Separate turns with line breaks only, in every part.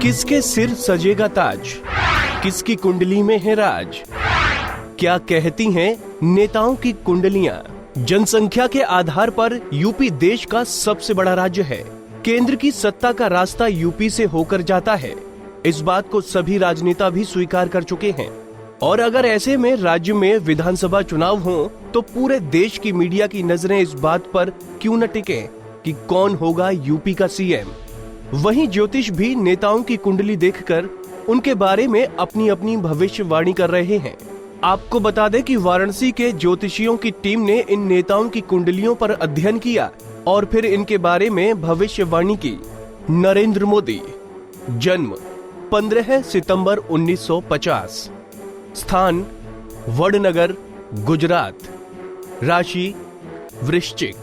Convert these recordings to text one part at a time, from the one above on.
किसके सिर सजेगा ताज, किसकी कुंडली में है राज, क्या कहती हैं नेताओं की कुंडलियां। जनसंख्या के आधार पर यूपी देश का सबसे बड़ा राज्य है। केंद्र की सत्ता का रास्ता यूपी से होकर जाता है। इस बात को सभी राजनेता भी स्वीकार कर चुके हैं। और अगर ऐसे में राज्य में विधानसभा चुनाव हो तो पूरे देश की मीडिया की नजरें इस बात पर क्यों न टिके कि कौन होगा यूपी का सीएम। वहीं ज्योतिष भी नेताओं की कुंडली देखकर उनके बारे में अपनी अपनी भविष्यवाणी कर रहे हैं। आपको बता दें कि वाराणसी के ज्योतिषियों की टीम ने इन नेताओं की कुंडलियों पर अध्ययन किया और फिर इनके बारे में भविष्यवाणी की। नरेंद्र मोदी, जन्म 15 सितंबर 1950, स्थान वडनगर, गुजरात, राशि वृश्चिक।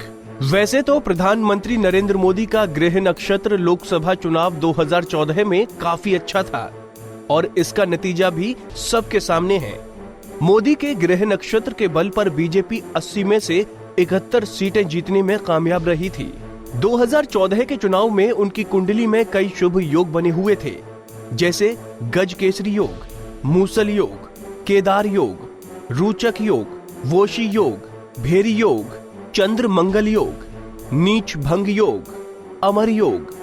वैसे तो प्रधानमंत्री नरेंद्र मोदी का गृह नक्षत्र लोकसभा चुनाव 2014 में काफी अच्छा था और इसका नतीजा भी सबके सामने है। मोदी के गृह नक्षत्र के बल पर बीजेपी 80 में से 71 सीटें जीतने में कामयाब रही थी। 2014 के चुनाव में उनकी कुंडली में कई शुभ योग बने हुए थे, जैसे गज केसरी योग, मूसल योग, केदार योग, रूचक योग, वोशी योग, भेरी योग, चंद्र मंगल योग, नीच भंग योग, अमर योग,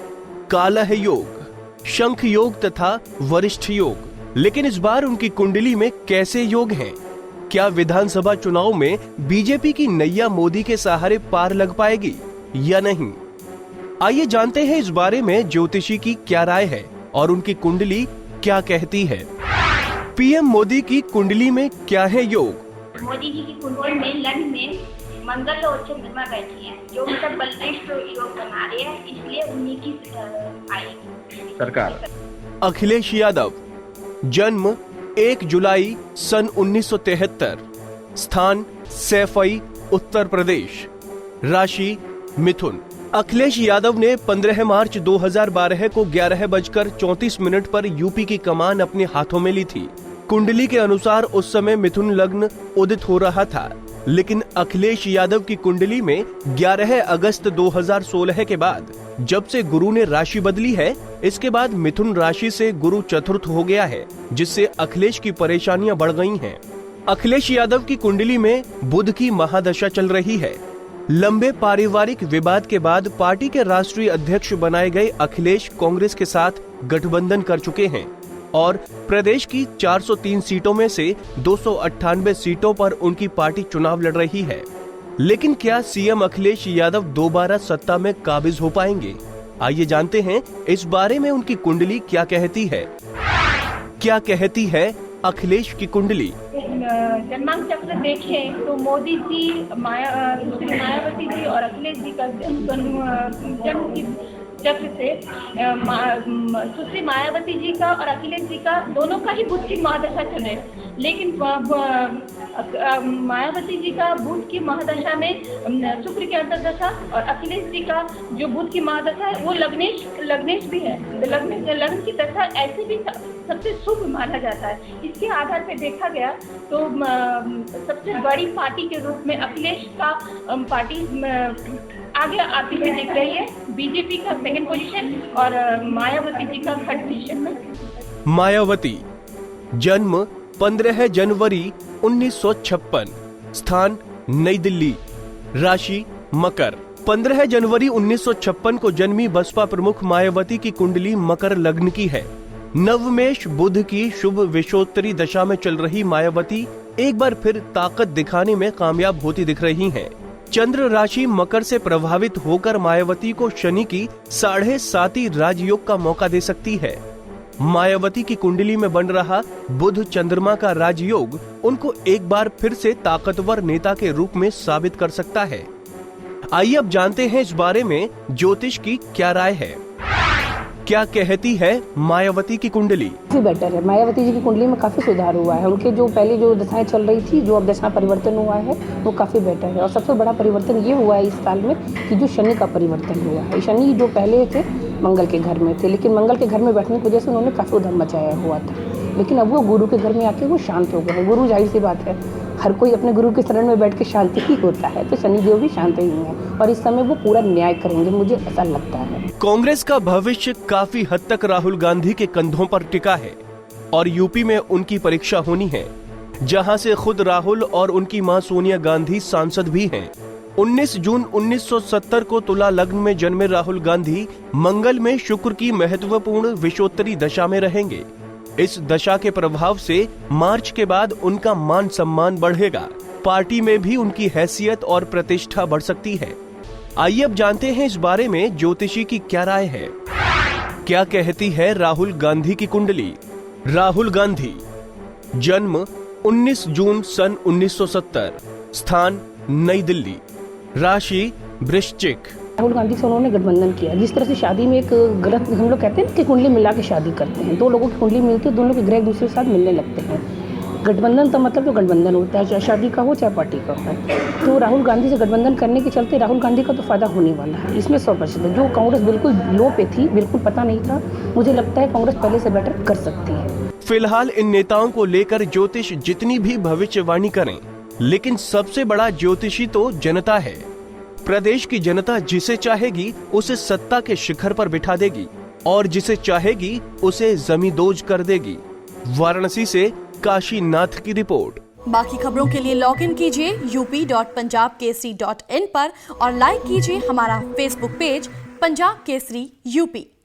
कालह योग, शंख योग तथा वरिष्ठ योग। लेकिन इस बार उनकी कुंडली में कैसे योग हैं? क्या विधानसभा चुनाव में बीजेपी की नैया मोदी के सहारे पार लग पाएगी या नहीं? आइए जानते हैं इस बारे में ज्योतिषी की क्या राय है और उनकी कुंडली क्या कहती है। पीएम मोदी की कुंडली में क्या है योग?
मोदी जी की कुंडली में लग्न में मंगल और चंद्रमा बैठी हैं, जो मतलब बलिष्ठ योग बना रहे हैं, इसलिए उन्हीं की आएगी
सरकार।
अखिलेश यादव, जन्म 1 जुलाई सन 1973, स्थान सैफई, उत्तर प्रदेश, राशि मिथुन। अखिलेश यादव ने 15 मार्च 2012 को 11:34 पर यूपी की कमान अपने हाथों में ली थी। कुंडली के अनुसार उस समय मिथुन लग्न उदित हो रहा था, लेकिन अखिलेश यादव की कुंडली में 11 अगस्त 2016 के बाद जब से गुरु ने राशि बदली है, इसके बाद मिथुन राशि से गुरु चतुर्थ हो गया है, जिससे अखिलेश की परेशानियां बढ़ गई हैं। अखिलेश यादव की कुंडली में बुध की महादशा चल रही है। लंबे पारिवारिक विवाद के बाद पार्टी के राष्ट्रीय अध्यक्ष बनाए गए अखिलेश कांग्रेस के साथ गठबंधन कर चुके हैं और प्रदेश की 403 सीटों में से 298 सीटों पर उनकी पार्टी चुनाव लड़ रही है। लेकिन क्या सीएम अखिलेश यादव दोबारा सत्ता में काबिज हो पाएंगे? आइए जानते हैं इस बारे में उनकी कुंडली क्या कहती है। क्या कहती है अखिलेश की कुंडली?
जन्मांक चक्र देखें तो मोदी जी, मायावती जी और अखिलेश जी का जन्म चक्र से सुश्री मायावती जी का और अखिलेश जी का दोनों का ही बुध की महादशा चले, लेकिन मायावती जी का बुध की महादशा में शुक्र की अंतर्दशा और अखिलेश जी का जो बुध की महादशा है वो लग्नेश भी है। लग्न की दशा ऐसे भी सबसे शुभ माना जाता है। इसके आधार पर देखा गया तो सबसे बड़ी पार्टी के रूप में अखिलेश का पार्टी आगे आती हुई दिख रही है। बीजेपी का सेकंड पोजीशन और मायावती जी का थर्ड पोजीशन में।
मायावती, जन्म 15 जनवरी 1956, स्थान नई दिल्ली, राशि मकर। 15 जनवरी 1956 को जन्मी बसपा प्रमुख मायावती की कुंडली मकर लग्न की है। नवमेश बुध की शुभ विषोत्तरी दशा में चल रही मायावती एक बार फिर ताकत दिखाने में कामयाब होती दिख रही हैं। चंद्र राशि मकर से प्रभावित होकर मायावती को शनि की 7.5 राजयोग का मौका दे सकती है। मायावती की कुंडली में बन रहा बुध चंद्रमा का राजयोग उनको एक बार फिर से ताकतवर नेता के रूप में साबित कर सकता है। आइए अब जानते हैं इस बारे में ज्योतिष की क्या राय है। क्या कहती है मायावती की कुंडली?
काफी बेटर है। मायावती जी की कुंडली में काफी सुधार हुआ है। उनके जो पहले जो दशाएं चल रही थी, जो अब दशा परिवर्तन हुआ है वो काफी बेटर है। और सबसे बड़ा परिवर्तन ये हुआ है इस साल में कि जो शनि का परिवर्तन हुआ है। शनि जो पहले थे मंगल के घर में थे, लेकिन मंगल के घर में बैठने की वजह से उन्होंने काफी उधम मचाया हुआ था, लेकिन अब वो गुरु के घर में आके वो शांत हो गए। गुरु जाहिर सी बात है हर कोई अपने गुरु के शरण में बैठ के शांति ही होता है, तो शनिदेव भी शांत ही हैं और इस समय वो पूरा न्याय करेंगे, मुझे ऐसा लगता है।
कांग्रेस का भविष्य काफी हद तक राहुल गांधी के कंधों पर टिका है और यूपी में उनकी परीक्षा होनी है, जहां से खुद राहुल और उनकी मां सोनिया गांधी सांसद भी हैं। 19 जून 1970 को तुला लग्न में जन्मे राहुल गांधी मंगल में शुक्र की महत्वपूर्ण विषोत्तरी दशा में रहेंगे। इस दशा के प्रभाव से मार्च के बाद उनका मान सम्मान बढ़ेगा, पार्टी में भी उनकी हैसियत और प्रतिष्ठा बढ़ सकती है। आइए अब जानते हैं इस बारे में ज्योतिषी की क्या राय है। क्या कहती है राहुल गांधी की कुंडली। राहुल गांधी, जन्म 19 जून सन 1970, स्थान नई दिल्ली, राशि वृश्चिक।
राहुल गांधी से उन्होंने गठबंधन किया। जिस तरह से शादी में एक गलत, हम लोग कहते हैं कि कुंडली मिला के शादी करते हैं, दो लोगों की कुंडली मिलती है, दोनों के ग्रह एक दूसरे के साथ मिलने लगते हैं। गठबंधन तो मतलब जो गठबंधन होता है, चाहे शादी का हो चाहे पार्टी का हो। तो राहुल गांधी से गठबंधन करने के चलते राहुल गांधी का तो फायदा होने वाला है इसमें 100%। जो कांग्रेस बिल्कुल लो पे थी, बिल्कुल पता नहीं था, मुझे लगता है कांग्रेस पहले से बेटर कर सकती है।
फिलहाल इन नेताओं को लेकर ज्योतिष जितनी भी भविष्यवाणी करें, लेकिन सबसे बड़ा ज्योतिषी तो जनता है। प्रदेश की जनता जिसे चाहेगी उसे सत्ता के शिखर पर बिठा देगी और जिसे चाहेगी उसे जमींदोज कर देगी। वाराणसी से काशीनाथ की रिपोर्ट।
बाकी खबरों के लिए लॉग इन कीजिए up.punjabkesari.in पर और लाइक कीजिए हमारा Facebook page Punjab Kesari UP.